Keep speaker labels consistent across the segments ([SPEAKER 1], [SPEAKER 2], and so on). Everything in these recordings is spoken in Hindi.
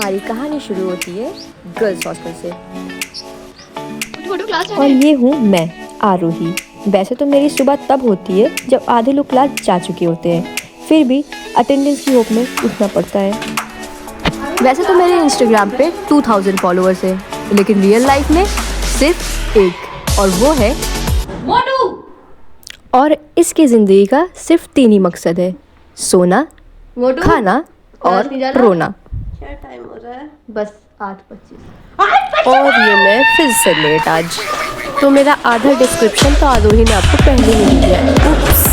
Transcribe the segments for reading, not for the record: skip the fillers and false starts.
[SPEAKER 1] हमारी कहानी शुरू होती है गर्ल्स हॉस्टल से।
[SPEAKER 2] और ये हूँ मैं, आरोही। वैसे तो मेरी सुबह तब होती है जब आधे लोग क्लास जा चुके होते हैं, फिर भी अटेंडेंस की होप में उठना पड़ता है।
[SPEAKER 1] वैसे तो मेरे इंस्टाग्राम पे 2000 फॉलोअर्स है, लेकिन रियल लाइफ में सिर्फ एक, और वो है मोटू।
[SPEAKER 2] और इसकी ज़िंदगी का सिर्फ 3 ही मकसद है: सोना, खाना और रोना।
[SPEAKER 1] क्या टाइम हो रहा है? बस 8:25।
[SPEAKER 2] और ये मैं फिर से लेट आज, तो मेरा आधा डिस्क्रिप्शन तो आरोही ने आपको पहले ही दे दिया है। उप्स।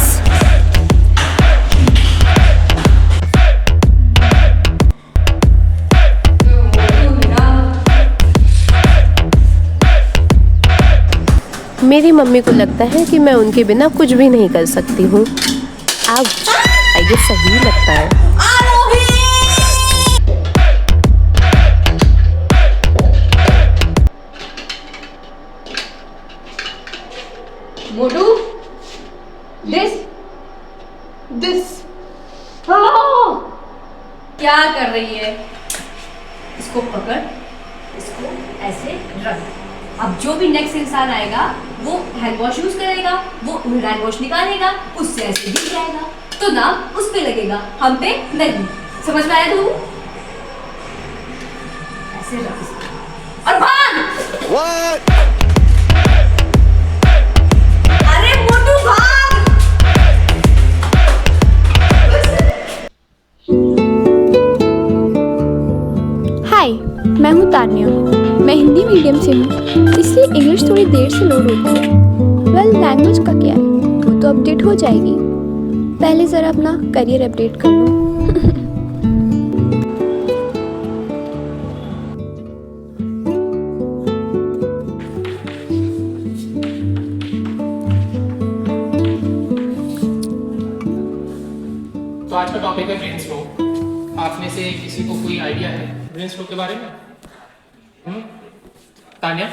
[SPEAKER 2] मेरी मम्मी को लगता है कि मैं उनके बिना कुछ भी नहीं कर सकती हूँ। आउच, ये सही लगता है।
[SPEAKER 1] मोटू, दिस क्या कर रही है? इसको पकड़, इसको ऐसे रख। अब जो भी नेक्स्ट इंसान आएगा वो हैंड वॉश यूज करेगा, वो हैंड वॉश निकालेगा, उससे ऐसे गिर जाएगा तो नाम उस पे लगेगा, हम पे नहीं। समझ में आया तू? ऐसे रख इसको और भाग। What? अरे मोटू भाग।
[SPEAKER 3] हाय, मैं हूँ तान्या। मैं हिंदी मीडियम से हूँ, इसलिए इंग्लिश थोड़ी देर से लोड होती है। वेल, लैंग्वेज का क्या है, वो तो अपडेट हो जाएगी। पहले ज़रा अपना करियर अपडेट कर लो।
[SPEAKER 4] तो आज का टॉपिक है ब्रेन स्ट्रोक। आप में से किसी को कोई आइडिया है ब्रेन स्ट्रोक के बारे में? Tanya?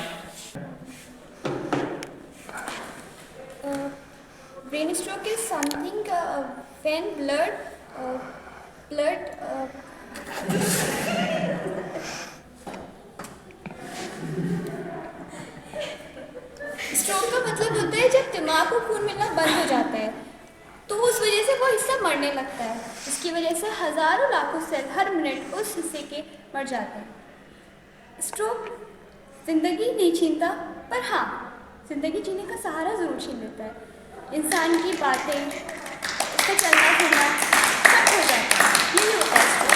[SPEAKER 3] Brain stroke is something when blood stroke का मतलब होता है जब दिमाग को खून मिलना बंद हो जाता है, तो उस वजह से वो हिस्सा मरने लगता है। इसकी वजह से हजारों लाखों सेल हर मिनट उस हिस्से के मर जाते हैं। स्ट्रोक जिंदगी नहीं छीनता, पर हाँ, जिंदगी जीने का सहारा ज़रूर छीन लेता है। इंसान की बातें, उसका चलना फिरना सब हो जाता है। यही होता है स्ट्रोक।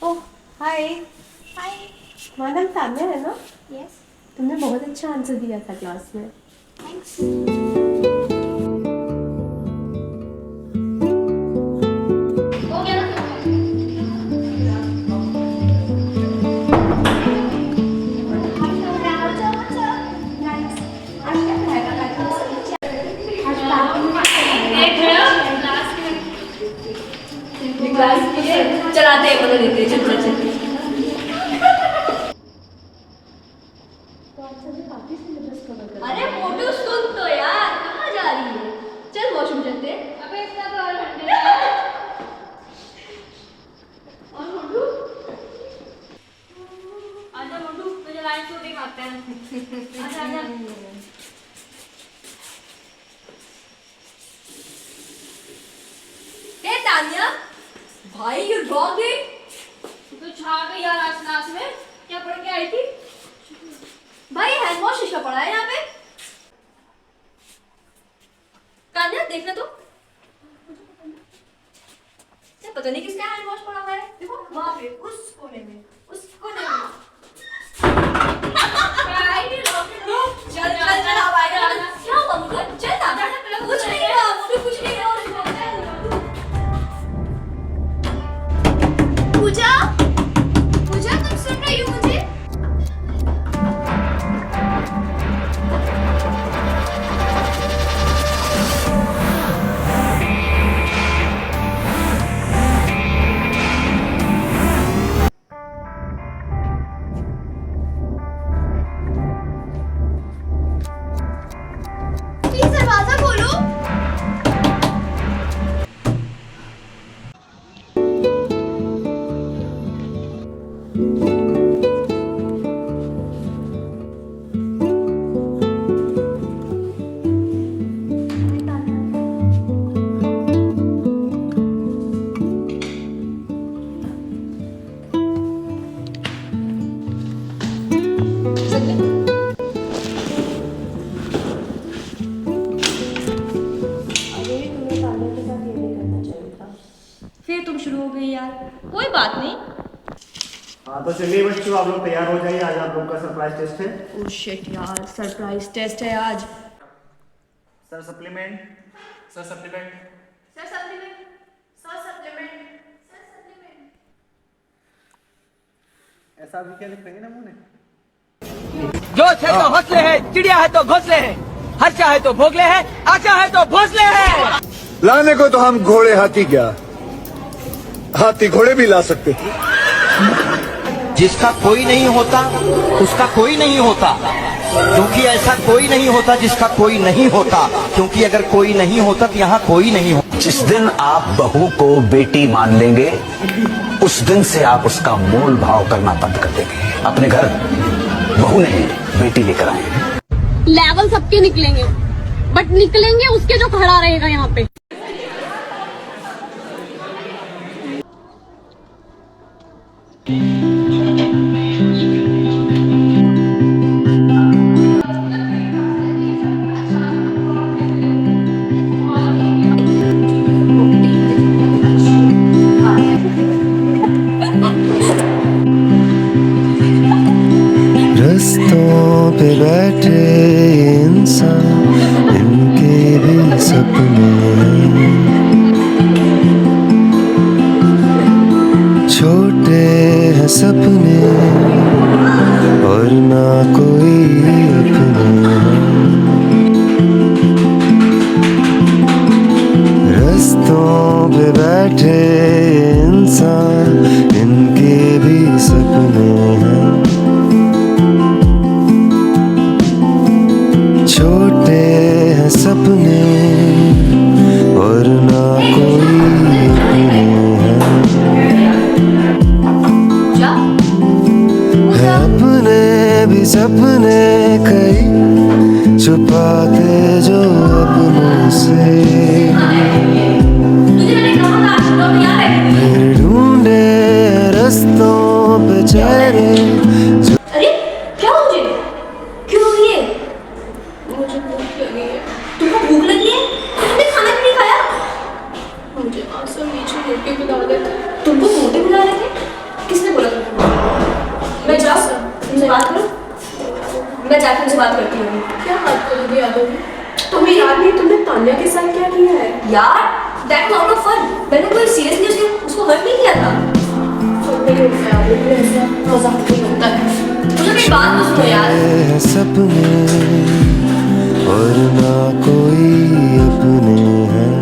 [SPEAKER 1] ओह हाय।
[SPEAKER 3] हाय।
[SPEAKER 1] तुम्हारा नाम तान्या है ना?
[SPEAKER 3] यस,
[SPEAKER 1] तुमने बहुत अच्छा आंसर दिया था क्लास में।
[SPEAKER 3] थैंक्स।
[SPEAKER 1] चलाते हैं, बता देते हैं। चल चल चल। अरे मोटू सुन तो यार, कहाँ जा रही है? चल वॉशरूम चलते हैं। अबे इसका तो और घंटे और मोटू आजा। मोटू तुझे लाइन शूटिंग आते हैं। आजा आजा। ए तान्या, भाई ये डॉग है। तो छा गई यार आज क्लास में। क्या पढ़ के आई थी? भाई हैंड वॉश इसका पड़ा है यहाँ पे। तान्या देखना तो, पता नहीं किसका हैंड वॉश पड़ा हुआ है। देखो वहाँ पे उस कोने में, उस कोने में। चल चल चल, अब आएगा। क्या हुआ मुझे? चल ना, कुछ नहीं हुआ मुझे, कुछ नहीं हुआ। पूजा, पूजा तुम सुन रही हो मुझे?
[SPEAKER 5] चलिए बच्चों, आप लोग तैयार हो जाइए, आज आप लोग का सरप्राइज टेस्ट है।
[SPEAKER 1] ओह शिट यार, सरप्राइज टेस्ट है आज।
[SPEAKER 5] Sir supplement.
[SPEAKER 4] Sir supplement.
[SPEAKER 3] Sir supplement. Sir supplement. Sir supplement.
[SPEAKER 5] ऐसा भी क्या लिख रहे हैं ना मुंह ने?
[SPEAKER 6] जोश है तो हौसले है, चिड़िया है तो घोंसले है, हर्षा है तो भोगले है, आशा है तो भोसले है।
[SPEAKER 7] लाने को तो हम घोड़े हाथी क्या, हाथी घोड़े भी ला सकते थे।
[SPEAKER 6] जिसका कोई नहीं होता उसका कोई नहीं होता, क्योंकि ऐसा कोई नहीं होता जिसका कोई नहीं होता, क्योंकि अगर कोई नहीं होता तो यहाँ कोई नहीं होता।
[SPEAKER 8] जिस दिन आप बहू को बेटी मान लेंगे, उस दिन से आप उसका मोल भाव करना बंद कर देंगे। अपने घर बहू नहीं बेटी लेकर आएंगे।
[SPEAKER 9] लेवल सबके निकलेंगे, बट निकलेंगे उसके जो खड़ा रहेगा यहाँ पे।
[SPEAKER 10] रस्तों पे बैठे इंसान, इनके भी सपने हैं। छोटे हैं सपने और ना कोई अपने हैं। रस्तों पे बैठे इंसान, इनके भी सपने हैं। छोटे हैं सपने और ना कोई अपने हैं। है अपने भी सपने कई, छुपाते जो अपनों से, फिर ढूंढे रस्तों पे चेहरे।
[SPEAKER 1] अरे क्या हो मुझे, क्यों ये? मुझे भूख लगी है। तुमको भूख लगी है? तुमने खाना क्यों नहीं खाया? मुझे आसम नीचे रोटी बुला रहे थे। तुमको रोटी बुला रहे थे? किसने बोला तुमको? मैं जाऊँ तुमसे बात करूँ? मैं जाकर उनसे बात करती हूँ। क्या बात करोगी यादव? तुम्हें याद नहीं तुमने तान्या के साथ क्या किया है? यार that was out of fun. मैंने कोई सीरियसली उसको हर्ट नहीं किया था। मजाक नहीं होता है। मुझे मेरी बात तो सुनो यार।
[SPEAKER 10] सपने और ना कोई अपने हैं।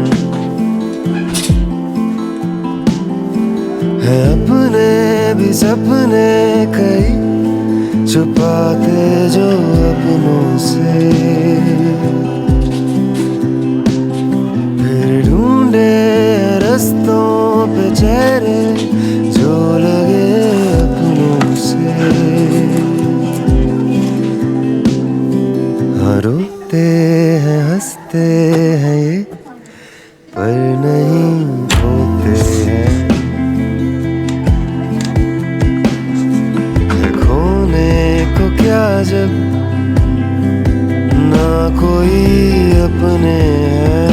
[SPEAKER 10] है अपने भी सपने कई, छुपाते जो अपनों से, फिर ढूंढे रस्तों पे चेहरे जो लगे अपनों से। हाँ रोते हैं हंसते हैं ये, पर नहीं होते हैं। खोने को क्या जब ना कोई अपने हैं।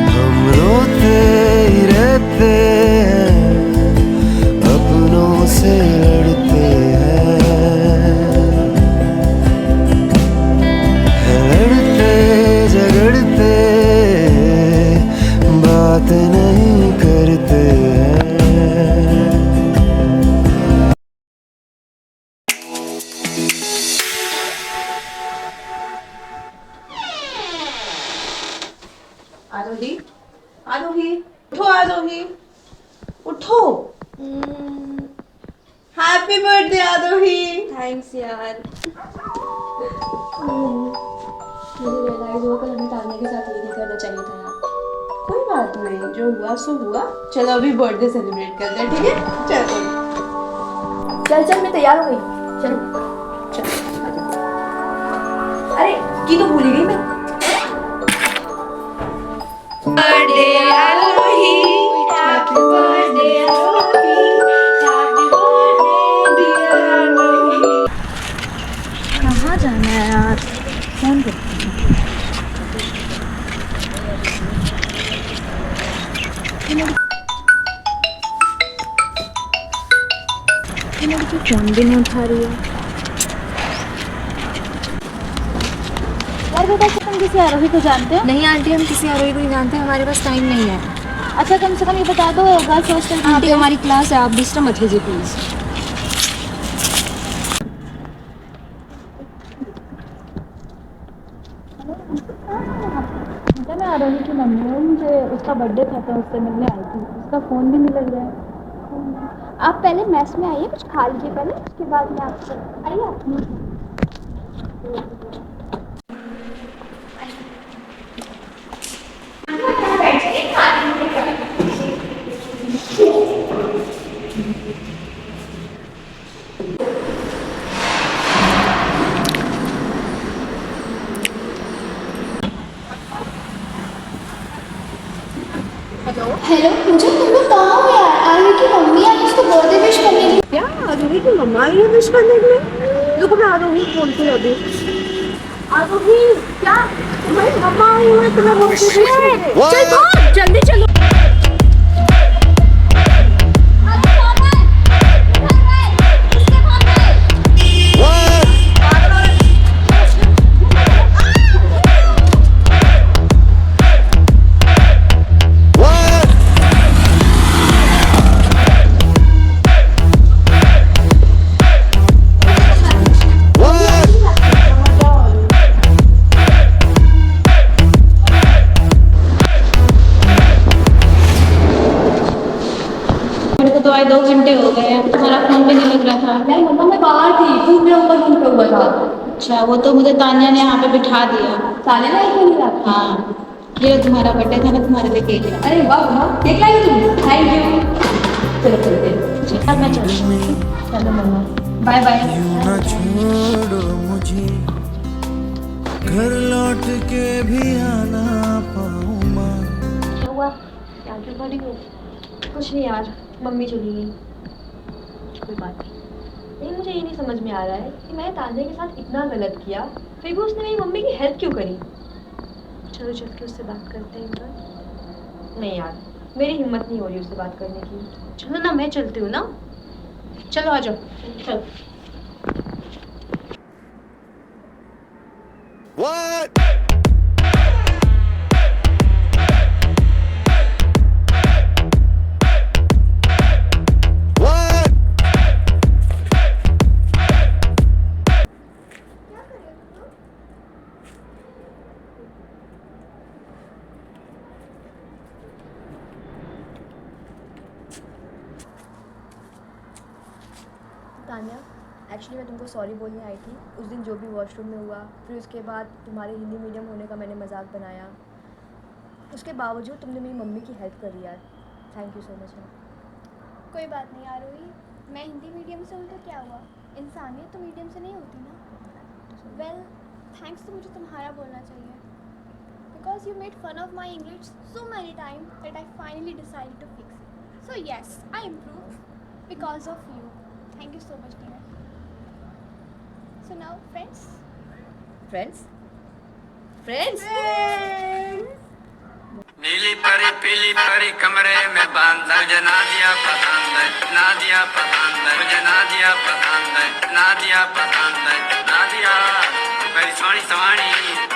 [SPEAKER 10] हम रोते ही रहते हैं, अपनों से लड़ते हैं। लड़ते झगड़ते बात नहीं करते हैं।
[SPEAKER 11] आरोही, आरोही, उठो आरोही, उठो। हैप्पी बर्थडे आरोही।
[SPEAKER 2] थैंक्स यार। मुझे रियलाइज हुआ कल हमें तान्या के साथ ये नहीं करना चाहिए था यार।
[SPEAKER 11] कोई बात नहीं, जो हुआ सो हुआ। चलो अभी बर्थडे सेलिब्रेट करते हैं, ठीक है? चलो
[SPEAKER 2] चल चल मैं तैयार हो गई। चल चल। अरे की तो भूल ही गई मैं।
[SPEAKER 11] बर्थडे आरोही, हैप्पी बर्थडे आरोही, हैप्पी बर्थडे डियर आरोही।
[SPEAKER 2] कहाँ जाना है यार? फोन करती हूँ। ये लड़की फोन भी नहीं उठा रही है।
[SPEAKER 11] यार बेटा, तुम किसी आरोही को जानते हो?
[SPEAKER 2] नहीं आंटी, हम किसी आरोही को नहीं जानते, हमारे पास टाइम नहीं है।
[SPEAKER 11] अच्छा, कम से कम ये बता दो गर्ल्स हॉस्टल कहाँ
[SPEAKER 2] आंटी
[SPEAKER 11] पे है?
[SPEAKER 2] हमारी क्लास है, आप डिस्टर्ब मत कीजिए प्लीज।
[SPEAKER 11] मैं आरोही की मम्मी हूँ, मुझे उसका बर्थडे था तो उससे मिलने आई थी। उसका फ़ोन भी नहीं लग रहा है। आप पहले मैस में आइए, कुछ खा लीजिए पहले, उसके बाद में आपसे आइए आप। हेलो, मुझे तुम लोग कहाँ हो यार? आरोही की मम्मी आई उसको बर्थडे विश करने के लिए।
[SPEAKER 2] क्या आरोही की मम्मा आई है विश करने के लिए? रुको मैं आरोही को बोलती हूँ अभी। आरोही, क्या तुम्हारी मम्मा आई है तुम्हें बर्थडे विश करने? चल भाग, जल्दी चलो।
[SPEAKER 11] तो आए 2 घंटे हो गए हैं, तुम्हारा फोन भी नहीं लग रहा था।
[SPEAKER 1] नहीं मम्मा, मैं बाहर थी, खूब मेरा ऊपर रूम पे हुआ था।
[SPEAKER 11] अच्छा, वो तो मुझे तान्या ने यहाँ पे बिठा दिया।
[SPEAKER 1] साले ना एक मिनट रहा।
[SPEAKER 11] हाँ, ये तुम्हारा बर्थडे था ना, तुम्हारे लिए केक है।
[SPEAKER 1] अरे वाह मम्मा, केक लाई तुम? Thank you. चलो चलते हैं।
[SPEAKER 11] अब मैं चलूँगी। चलो मम्मा,
[SPEAKER 1] बाय बाय।
[SPEAKER 10] यूं न छोड़ो मुझे, घर लौट के भी आना पाऊँ माँ।
[SPEAKER 2] क्या हुआ? क्या क्यों खड़ी हो? कुछ नहीं यार, मम्मी चली गई। कोई बात नहीं, मुझे ये नहीं समझ में आ रहा है कि मैंने तान्या के साथ इतना गलत किया, फिर भी उसने मेरी मम्मी की हेल्प क्यों करी। चलो चल के उससे बात करते हैं एक बार। नहीं यार, मेरी हिम्मत नहीं हो रही उससे बात करने की। चलो ना, मैं चलती हूँ ना। चलो आ जाओ, चलो।
[SPEAKER 7] What?
[SPEAKER 2] तान्या, एक्चुअली मैं तुमको सॉरी बोलने आई थी उस दिन जो भी वॉशरूम में हुआ, फिर उसके बाद तुम्हारे हिंदी मीडियम होने का मैंने मजाक बनाया, उसके बावजूद तुमने मेरी मम्मी की हेल्प करी यार। थैंक यू सो मच यार।
[SPEAKER 3] कोई बात नहीं आरोही, मैं हिंदी मीडियम से हूँ तो क्या हुआ, इंसानियत तो मीडियम से नहीं होती ना। वेल, थैंक्स तो मुझे तुम्हारा बोलना चाहिए, because you made fun of my English so many time that I finally decided to fix it. So yes, I improve because of you. Thank you so much dear. So now friends.
[SPEAKER 2] Friends? Friends?
[SPEAKER 12] नीली परी पीली परी कमरे में बांध, मुझे ना दिया पसंद, ना दिया पसंद, मुझे ना दिया पसंद, ना दिया पसंद, ना दिया मेरी सोनी सवानी।